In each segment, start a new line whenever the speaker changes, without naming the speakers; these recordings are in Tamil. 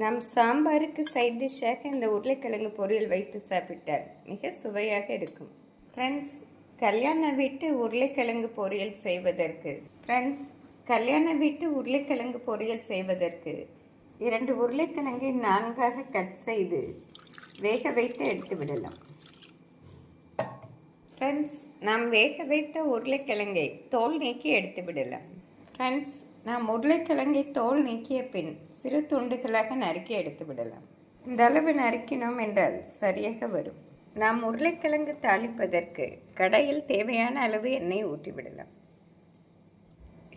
நம் சாம்பாருக்கு சைட் டிஷ்ஷாக இந்த உருளைக்கிழங்கு பொரியல் வைத்து சாப்பிட்டால் மிக சுவையாக இருக்கும். ஃப்ரெண்ட்ஸ், கல்யாண வீட்டு உருளைக்கிழங்கு பொரியல் செய்வதற்கு இரண்டு உருளைக்கிழங்கை நான்காக கட் செய்து வேக வைத்து எடுத்து விடலாம். ஃப்ரெண்ட்ஸ், நாம் வேக வைத்த உருளைக்கிழங்கை தோல் நீக்கி எடுத்து விடலாம். ஃப்ரெண்ட்ஸ், நாம் உருளைக்கிழங்கை தோல் நீக்கிய பின் சிறு துண்டுகளாக நறுக்கி எடுத்து விடலாம். இந்த அளவு நறுக்கினோம் என்றால் சரியாக வரும். நாம் உருளைக்கிழங்கு தாளிப்பதற்கு கடாயில் தேவையான அளவு எண்ணெய் ஊற்றிவிடலாம்.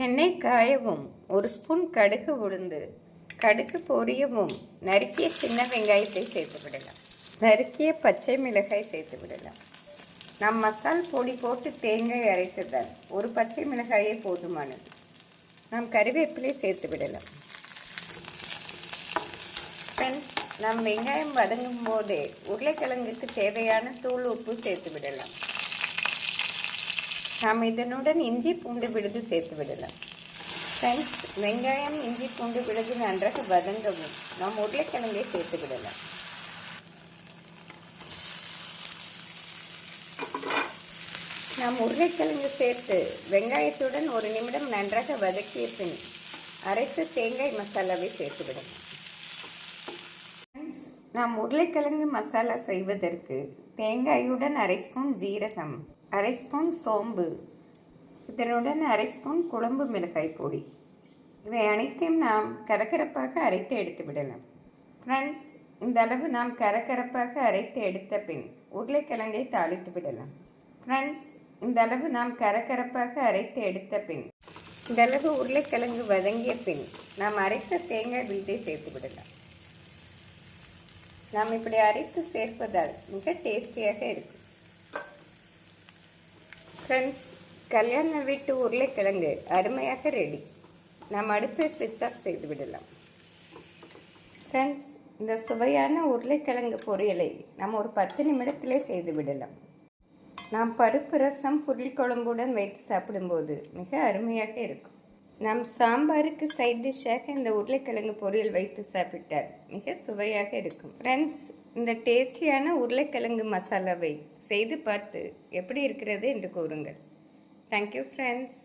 எண்ணெய் காயவும் 1 ஸ்பூன் கடுகு உளுந்து, கடுகு பொரியவும் நறுக்கிய சின்ன வெங்காயத்தை சேர்த்து விடலாம். நறுக்கிய பச்சை மிளகாய் சேர்த்து விடலாம். நாம் மசால் பொடி போட்டு தேங்காய் அரைத்ததால் ஒரு பச்சை மிளகாயே போதுமானது. நாம் கறிவேப்பிலை சேர்த்து விடலாம். ஃப்ரெண்ட்ஸ், நாம் வெங்காயம் வதங்கும் போதே உருளைக்கிழங்குக்கு தேவையான தூள் உப்பு சேர்த்து விடலாம். நாம் இதனுடன் இஞ்சி பூண்டு விழுது சேர்த்து விடலாம். ஃப்ரெண்ட்ஸ், வெங்காயம் இஞ்சி பூண்டு விழுது நன்றாக வதங்கவும் நாம் உருளைக்கிழங்கை சேர்த்து விடலாம். நாம் உருளைக்கிழங்கு சேர்த்து வெங்காயத்துடன் 1 நிமிடம் நன்றாக வதக்கிய பின் அரைத்த தேங்காய் மசாலாவை சேர்த்துவிடும். நாம் உருளைக்கிழங்கு மசாலா செய்வதற்கு தேங்காயுடன் 1/2 ஸ்பூன் ஜீரகம், 1/2 ஸ்பூன் சோம்பு, இதனுடன் 1/2 ஸ்பூன் குழம்பு மிளகாய் பொடி, இவை அனைத்தையும் நாம் கரகரப்பாக அரைத்து எடுத்து விடலாம். ஃப்ரெண்ட்ஸ், இந்த அளவு நாம் கரகரப்பாக அரைத்து எடுத்த பின் உருளைக்கிழங்கை தாளித்து விடலாம். ஃப்ரெண்ட்ஸ், இந்த அளவு நாம் கரகரப்பாக அரைத்து எடுத்த பின் இந்த அளவு உருளைக்கிழங்கு வதங்கிய பின் நாம் அரைத்த தேங்காய் விழுதை சேர்த்து விடலாம். நாம் இப்படி அரைத்து சேர்ப்பதால் மிக டேஸ்டியாக இருக்கும். ஃப்ரெண்ட்ஸ், கல்யாண வீட்டு உருளைக்கிழங்கு அருமையாக ரெடி. நாம் அடுப்பை ஸ்விட்ச் ஆஃப் செய்து விடலாம். ஃப்ரெண்ட்ஸ், இந்த சுவையான உருளைக்கிழங்கு பொரியலை நாம் ஒரு 10 நிமிடத்திலே செய்து விடலாம். நாம் பருப்பு ரசம் புளிக்குழம்புடன் வைத்து சாப்பிடும்போது மிக அருமையாக இருக்கும். நாம் சாம்பாருக்கு சைட் டிஷ்ஷாக இந்த உருளைக்கிழங்கு பொரியல் வைத்து சாப்பிட்டால் மிக சுவையாக இருக்கும். ஃப்ரெண்ட்ஸ், இந்த டேஸ்டியான உருளைக்கிழங்கு மசாலாவை செய்து பார்த்து எப்படி இருக்கிறது என்று கூறுங்கள். Thank you friends.